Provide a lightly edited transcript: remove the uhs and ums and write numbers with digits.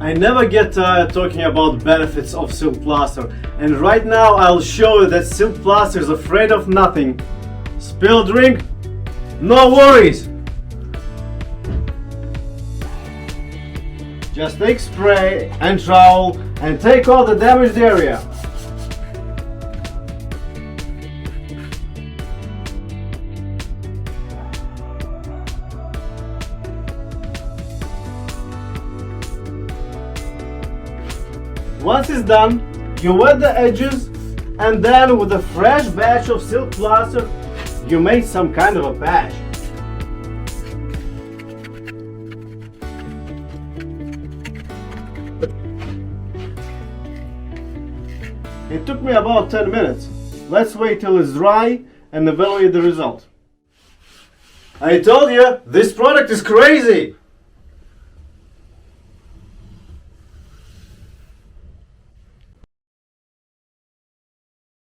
I never get tired talking about benefits of silk plaster, and right now I'll show you that silk plaster is afraid of nothing. Spill drink? No worries! Just take spray and trowel and take out the damaged area. Once it's done, you wet the edges, and then with a fresh batch of silk plaster, you make some kind of a patch. It took me about 10 minutes. Let's wait till it's dry and evaluate the result. I told you, this product is crazy!